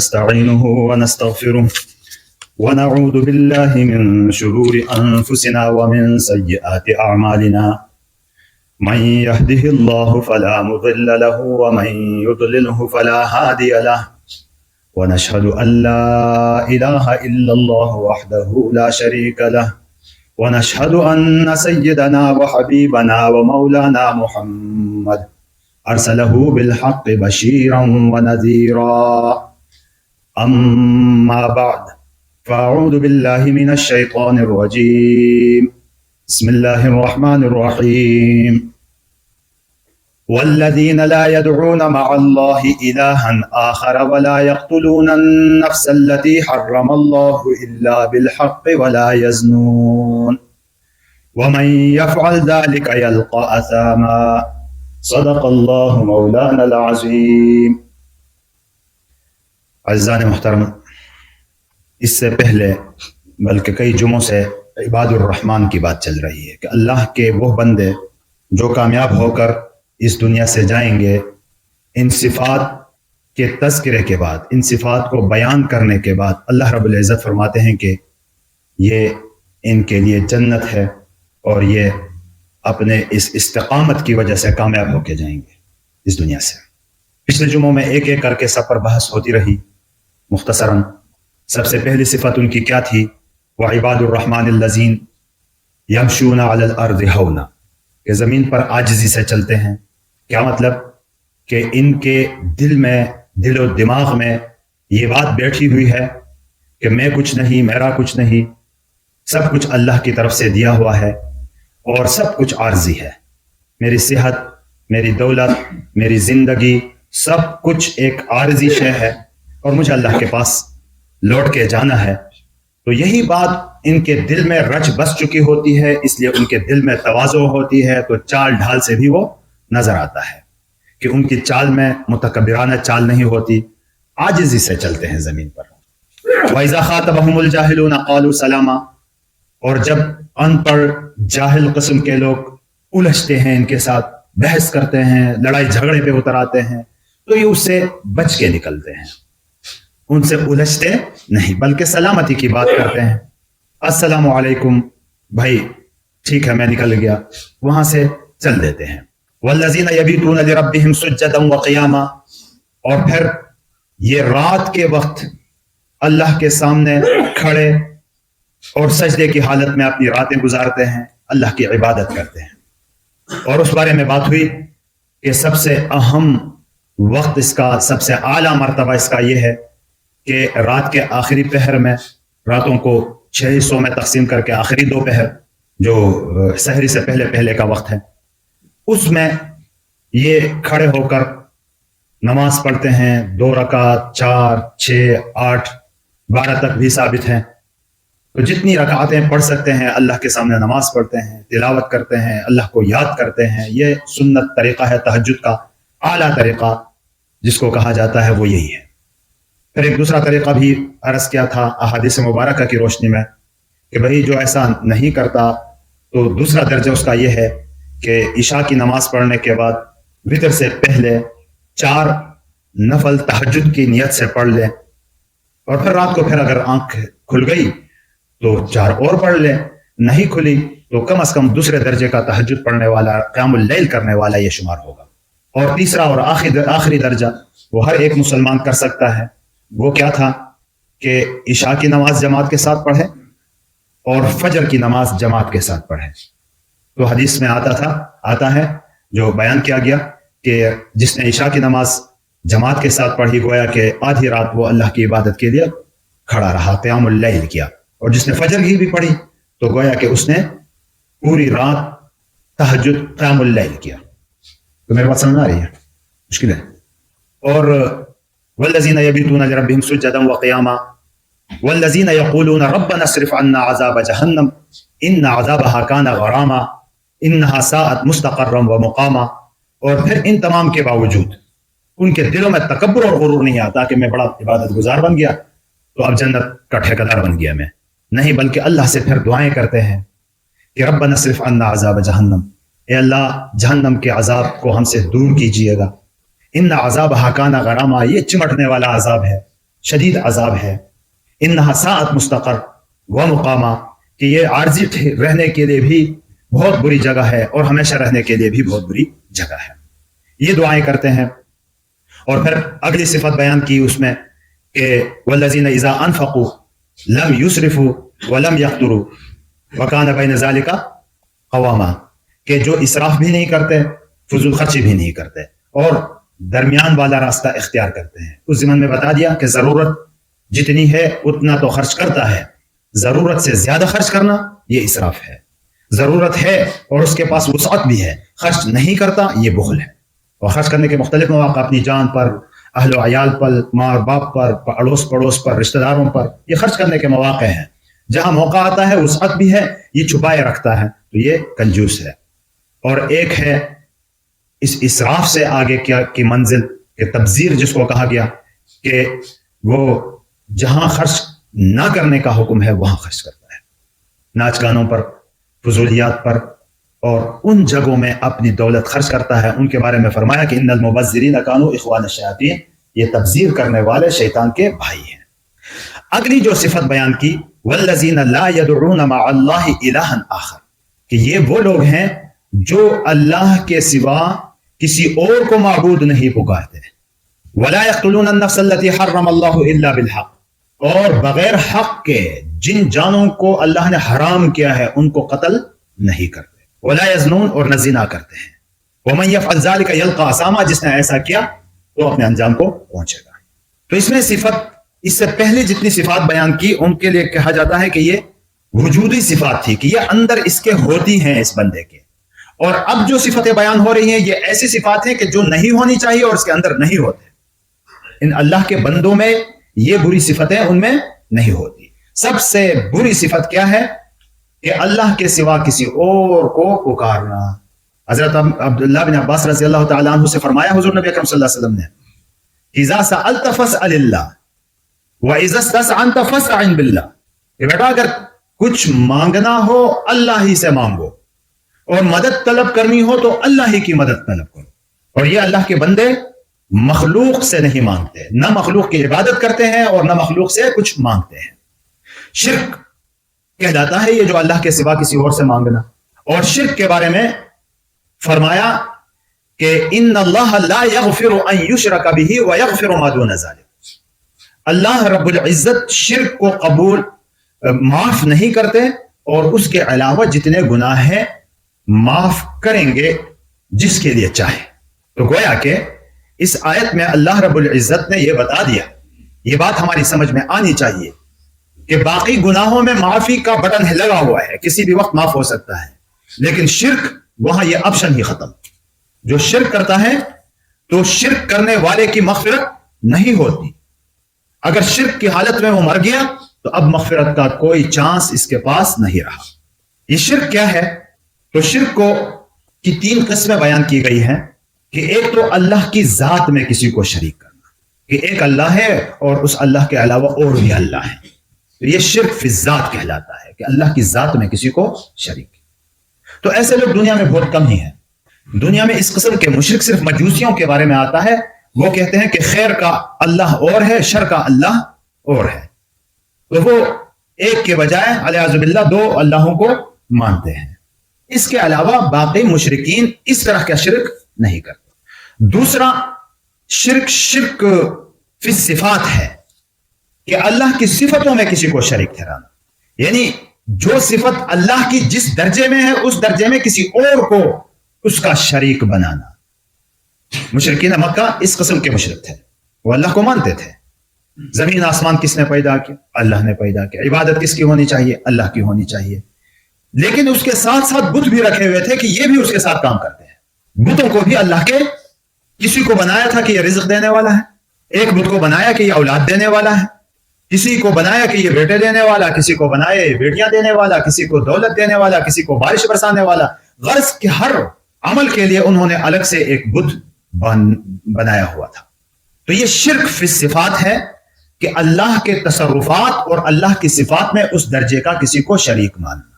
نستعينه ونستغفره ونعوذ بالله من شرور أنفسنا ومن سيئات أعمالنا من يهده الله فلا مضل له ومن يضلله فلا هادي له ونشهد أن لا إله إلا الله وحده لا شريك له ونشهد أن سيدنا وحبيبنا ومولانا محمد أرسله بالحق بشيرا ونذيرا أما بعد فأعوذ بالله من الشيطان الرجيم بسم الله الرحمن الرحيم والذين لا يدعون مع الله إلها آخر ولا يقتلون النفس التي حرم الله إلا بالحق ولا يزنون ومن يفعل ذلك يلقى أثاما صدق الله مولانا العظيم. عزیزان محترم، اس سے پہلے بلکہ کئی جمعوں سے عباد الرحمن کی بات چل رہی ہے کہ اللہ کے وہ بندے جو کامیاب ہو کر اس دنیا سے جائیں گے، ان صفات کے تذکرے کے بعد، ان صفات کو بیان کرنے کے بعد اللہ رب العزت فرماتے ہیں کہ یہ ان کے لیے جنت ہے اور یہ اپنے اس استقامت کی وجہ سے کامیاب ہو کے جائیں گے اس دنیا سے. پچھلے جمعوں میں ایک ایک کر کے سب پر بحث ہوتی رہی. مختصراً سب سے پہلی صفت ان کی کیا تھی؟ وعباد الرحمن الذین یمشون علی الارض ہونا، کہ زمین پر عاجزی سے چلتے ہیں. کیا مطلب؟ کہ ان کے دل و دماغ میں یہ بات بیٹھی ہوئی ہے کہ میں کچھ نہیں، میرا کچھ نہیں، سب کچھ اللہ کی طرف سے دیا ہوا ہے اور سب کچھ عارضی ہے. میری صحت، میری دولت، میری زندگی، سب کچھ ایک عارضی شے ہے اور مجھے اللہ کے پاس لوٹ کے جانا ہے. تو یہی بات ان کے دل میں رچ بس چکی ہوتی ہے، اس لیے ان کے دل میں تواضع ہوتی ہے تو چال ڈھال سے بھی وہ نظر آتا ہے کہ ان کی چال میں متکبرانہ چال نہیں ہوتی، عاجزی سے چلتے ہیں زمین پر. وَإِذَا خَاطَبَهُمُ الْجَاهِلُونَ قَالُوا سَلَامًا، اور جب ان پڑھ جاہل قسم کے لوگ الجھتے ہیں، ان کے ساتھ بحث کرتے ہیں، لڑائی جھگڑے پہ اتر آتے ہیں، تو یہ اس سے بچ کے نکلتے ہیں، ان سے الجھتے نہیں بلکہ سلامتی کی بات کرتے ہیں. السلام علیکم بھائی، ٹھیک ہے میں نکل گیا، وہاں سے چل دیتے ہیں. والذین یبیتون لربہم سجدا وقیاما، اور پھر یہ رات کے وقت اللہ کے سامنے کھڑے اور سجدے کی حالت میں اپنی راتیں گزارتے ہیں، اللہ کی عبادت کرتے ہیں. اور اس بارے میں بات ہوئی کہ سب سے اہم وقت اس کا، سب سے اعلیٰ مرتبہ اس کا یہ ہے کہ رات کے آخری پہر میں، راتوں کو 6 حصوں میں تقسیم کر کے آخری 2 پہر جو سحری سے پہلے کا وقت ہے، اس میں یہ کھڑے ہو کر نماز پڑھتے ہیں. 2 رکعت، 4، 6، 8، 12 تک بھی ثابت ہیں. تو جتنی رکعتیں پڑھ سکتے ہیں اللہ کے سامنے نماز پڑھتے ہیں، تلاوت کرتے ہیں، اللہ کو یاد کرتے ہیں. یہ سنت طریقہ ہے، تہجد کا اعلیٰ طریقہ جس کو کہا جاتا ہے وہ یہی ہے. پھر ایک دوسرا طریقہ بھی عرض کیا تھا احادیث مبارکہ کی روشنی میں کہ بھئی جو ایسا نہیں کرتا تو دوسرا درجہ اس کا یہ ہے کہ عشاء کی نماز پڑھنے کے بعد وتر سے پہلے 4 نفل تہجد کی نیت سے پڑھ لیں، اور پھر رات کو پھر اگر آنکھ کھل گئی تو 4 اور پڑھ لیں، نہیں کھلی تو کم از کم دوسرے درجے کا تہجد پڑھنے والا، قیام اللیل کرنے والا یہ شمار ہوگا. اور تیسرا اور آخری درجہ وہ ہر ایک مسلمان کر سکتا ہے. وہ کیا تھا کہ عشاء کی نماز جماعت کے ساتھ پڑھے اور فجر کی نماز جماعت کے ساتھ پڑھے. تو حدیث میں آتا ہے جو بیان کیا گیا کہ جس نے عشاء کی نماز جماعت کے ساتھ پڑھی، گویا کہ آدھی رات وہ اللہ کی عبادت کے لیے کھڑا رہا، قیام اللیل کیا. اور جس نے فجر کی بھی پڑھی تو گویا کہ اس نے پوری رات تہجد قیام اللیل کیا. تو میرے بات سمجھ آ رہی ہے؟ مشکل ہے. اور والذین یبیتون لربہم سجدا وقیاما والذین یقولون ربنا اصرف عنا عذاب جہنم ان عذابها کان غراما انها ساءت مستقرا ومقاما. اور پھر ان تمام کے باوجود ان کے دلوں میں تکبر اور غرور نہیں آتا کہ میں بڑا عبادت گزار بن گیا تو اب جنت کا ٹھیکیدار بن گیا میں، نہیں، بلکہ اللہ سے پھر دعائیں کرتے ہیں کہ ربنا اصرف عنا عذاب جہنم، اے اللہ جہنم کے عذاب کو ہم سے دور کیجئے گا. ان عذابها کان غراما، یہ چمٹنے والا عذاب ہے، شدید عذاب ہے. انہا ساعت مستقر و مقامہ کہ یہ عارضی رہنے کے لیے بھی بہت بری جگہ ہے اور ہمیشہ رہنے کے لیے بھی بہت بری جگہ ہے. یہ دعائیں کرتے ہیں. اور پھر اگلی صفت بیان کی اس میں کہ والذین اذا انفقوا لم یسرفوا ولم یقتروا وکان بین ذلک قواما کہ جو اسراف بھی نہیں کرتے فضول خرچی بھی نہیں کرتے اور درمیان والا راستہ اختیار کرتے ہیں. اس ضمن میں بتا دیا کہ ضرورت جتنی ہے اتنا تو خرچ کرتا ہے، ضرورت سے زیادہ خرچ کرنا یہ اسراف ہے. ضرورت ہے اور اس کے پاس وسعت بھی ہے، خرچ نہیں کرتا یہ بخل ہے. اور خرچ کرنے کے مختلف مواقع اپنی جان پر، اہل و عیال پر، ماں اور باپ پر، اڑوس پڑوس پر، رشتہ داروں پر، یہ خرچ کرنے کے مواقع ہیں. جہاں موقع آتا ہے وسعت بھی ہے، یہ چھپائے رکھتا ہے تو یہ کنجوس ہے. اور ایک ہے اس اسراف سے آگے کیا کی منزل کہ تبذیر جس کو کہا گیا کہ وہ جہاں خرچ نہ کرنے کا حکم ہے وہاں خرچ کرتا ہے، ناچ گانوں پر، فضولیات پر، اور ان جگہوں میں اپنی دولت خرچ کرتا ہے. ان کے بارے میں فرمایا کہ ان المبذرین کانوا اخوان الشیاطین، یہ تبذیر کرنے والے شیطان کے بھائی ہیں. اگلی جو صفت بیان کی والذین لا یدعون مع اللہ الہا آخر کہ یہ وہ لوگ ہیں جو اللہ کے سوا کسی اور کو معبود نہیں پکارتے. ولا یقتلون النفس التي حرم اللہ الا بالحق، اور بغیر حق کے جن جانوں کو اللہ نے حرام کیا ہے ان کو قتل نہیں کرتے. ولا یزنون، اور نہ زنا کرتے ہیں. ومن یفعل ذلک یلقى عصاما، جس نے ایسا کیا تو اپنے انجام کو پہنچے گا. تو اس میں صفت، اس سے پہلے جتنی صفات بیان کی ان کے لیے کہا جاتا ہے کہ یہ وجودی صفات تھی کہ یہ اندر اس کے ہوتی ہیں اس بندے کے. اور اب جو صفتیں بیان ہو رہی ہیں یہ ایسی صفات ہیں کہ جو نہیں ہونی چاہیے اور اس کے اندر نہیں ہوتے. ان اللہ کے بندوں میں یہ بری صفتیں ان میں نہیں ہوتی. سب سے بری صفت کیا ہے کہ اللہ کے سوا کسی اور کو پکارنا. حضرت عبداللہ بن عباس رضی اللہ تعالیٰ عنہ سے فرمایا حضور نبی اکرم صلی اللہ علیہ وسلم نے اذا سألت فاسأل اللہ واذا استعنت فاستعن باللہ کہ بیٹا اگر کچھ مانگنا ہو اللہ ہی سے مانگو اور مدد طلب کرنی ہو تو اللہ ہی کی مدد طلب کرو. اور یہ اللہ کے بندے مخلوق سے نہیں مانگتے، نہ مخلوق کی عبادت کرتے ہیں اور نہ مخلوق سے کچھ مانگتے ہیں. شرک کہلاتا ہے یہ جو اللہ کے سوا کسی اور سے مانگنا. اور شرک کے بارے میں فرمایا کہ ان اللہ لا یغفر ان یشرک بہ ویغفر ما دون ذلک، اللہ رب العزت شرک کو قبول معاف نہیں کرتے اور اس کے علاوہ جتنے گناہ ہیں معاف کریں گے جس کے لیے چاہے. تو گویا کہ اس آیت میں اللہ رب العزت نے یہ بتا دیا، یہ بات ہماری سمجھ میں آنی چاہیے کہ باقی گناہوں میں معافی کا بٹن لگا ہوا ہے، کسی بھی وقت معاف ہو سکتا ہے، لیکن شرک وہاں یہ آپشن ہی ختم. جو شرک کرتا ہے تو شرک کرنے والے کی مغفرت نہیں ہوتی. اگر شرک کی حالت میں وہ مر گیا تو اب مغفرت کا کوئی چانس اس کے پاس نہیں رہا. یہ شرک کیا ہے؟ تو شرک کو کی 3 قسمیں بیان کی گئی ہیں کہ ایک تو اللہ کی ذات میں کسی کو شریک کرنا کہ ایک اللہ ہے اور اس اللہ کے علاوہ اور بھی اللہ ہے، تو یہ شرک فی الذات کہلاتا ہے کہ اللہ کی ذات میں کسی کو شریک. تو ایسے لوگ دنیا میں بہت کم ہی ہیں. دنیا میں اس قسم کے مشرک صرف مجوسیوں کے بارے میں آتا ہے. وہ کہتے ہیں کہ خیر کا اللہ اور ہے، شر کا اللہ اور ہے. تو وہ ایک کے بجائے علیہ باللہ 2 اللہوں کو مانتے ہیں. اس کے علاوہ باقی مشرکین اس طرح کا شرک نہیں کرتے. دوسرا شرک فی الصفات ہے کہ اللہ کی صفتوں میں کسی کو شریک ٹھہرانا، یعنی جو صفت اللہ کی جس درجے میں ہے اس درجے میں کسی اور کو اس کا شریک بنانا. مشرکین مکہ اس قسم کے مشرک تھے، وہ اللہ کو مانتے تھے. زمین آسمان کس نے پیدا کیا؟ اللہ نے پیدا کیا. عبادت کس کی ہونی چاہیے؟ اللہ کی ہونی چاہیے. لیکن اس کے ساتھ ساتھ بت بھی رکھے ہوئے تھے کہ یہ بھی اس کے ساتھ کام کرتے ہیں. بتوں کو بھی اللہ کے کسی کو بنایا تھا کہ یہ رزق دینے والا ہے، ایک بت کو بنایا کہ یہ اولاد دینے والا ہے، کسی کو بنایا کہ یہ بیٹے دینے والا، کسی کو بنایا یہ بیٹیاں دینے والا، کسی کو دولت دینے والا، کسی کو بارش برسانے والا. غرض کہ ہر عمل کے لیے انہوں نے الگ سے ایک بت بنایا ہوا تھا. تو یہ شرک فی الصفات ہے کہ اللہ کے تصرفات اور اللہ کی صفات میں اس درجے کا کسی کو شریک ماننا.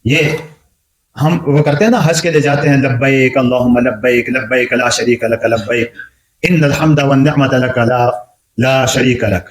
یہ ہم وہ کرتے ہیں نا، حج کے لیے جاتے ہیں لبیک اللہم لبیک لبیک لا شریک لک لبیک ان الحمد والنعمت لک لا شریک لک.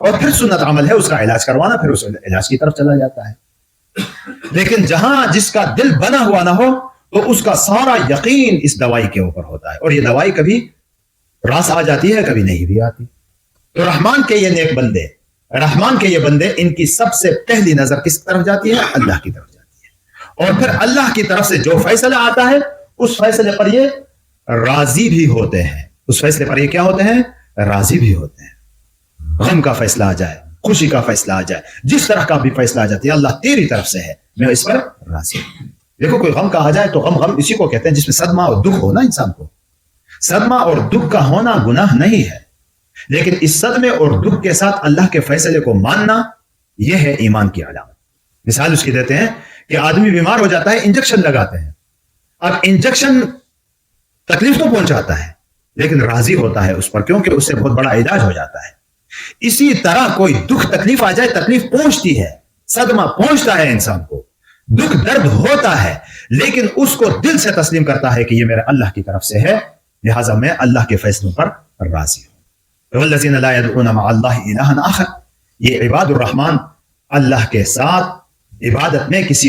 اور پھر سنت عمل ہے اس کا علاج کروانا، پھر اس علاج کی طرف چلا جاتا ہے. لیکن جہاں جس کا دل بنا ہوا نہ ہو تو اس کا سارا یقین اس دوائی کے اوپر ہوتا ہے، اور یہ دوائی کبھی راس آ جاتی ہے، کبھی نہیں بھی آتی. تو رحمان کے یہ نیک بندے، رحمان کے یہ بندے، ان کی سب سے پہلی نظر کس طرف جاتی ہے؟ اللہ کی طرف جاتی ہے. اور پھر اللہ کی طرف سے جو فیصلہ آتا ہے اس فیصلے پر یہ راضی بھی ہوتے ہیں. اس فیصلے پر یہ کیا ہوتے ہیں؟ راضی بھی ہوتے ہیں. غم کا فیصلہ آ جائے، خوشی کا فیصلہ آ جائے، جس طرح کا بھی فیصلہ آ جاتی ہے، اللہ تیری طرف سے ہے، میں اس پر راضی ہوں. دیکھو کوئی غم کا آ جائے تو غم اسی کو کہتے ہیں جس میں صدمہ اور دکھ ہونا. انسان کو صدمہ اور دکھ کا ہونا گناہ نہیں ہے، لیکن اس صدمے اور دکھ کے ساتھ اللہ کے فیصلے کو ماننا یہ ہے ایمان کی علامت. مثال اس کی دیتے ہیں کہ آدمی بیمار ہو جاتا ہے، انجیکشن لگاتے ہیں. اب انجیکشن تکلیف تو پہنچاتا ہے لیکن راضی ہوتا ہے اس پر، کیونکہ اس سے بہت بڑا علاج ہو جاتا ہے. اسی طرح کوئی دکھ تکلیف آ جائے، تکلیف پہنچتی ہے، صدمہ پہنچتا ہے انسان کو، دکھ درد ہوتا ہے، لیکن اس کو دل سے تسلیم کرتا ہے کہ یہ میرا اللہ کی طرف سے ہے، لہٰذا میں اللہ کے فیصلوں پر راضی ہوں. والذین لا يدعون مع اللہ الہا آخر، یہ عباد الرحمن اللہ کے ساتھ عبادت میں کسی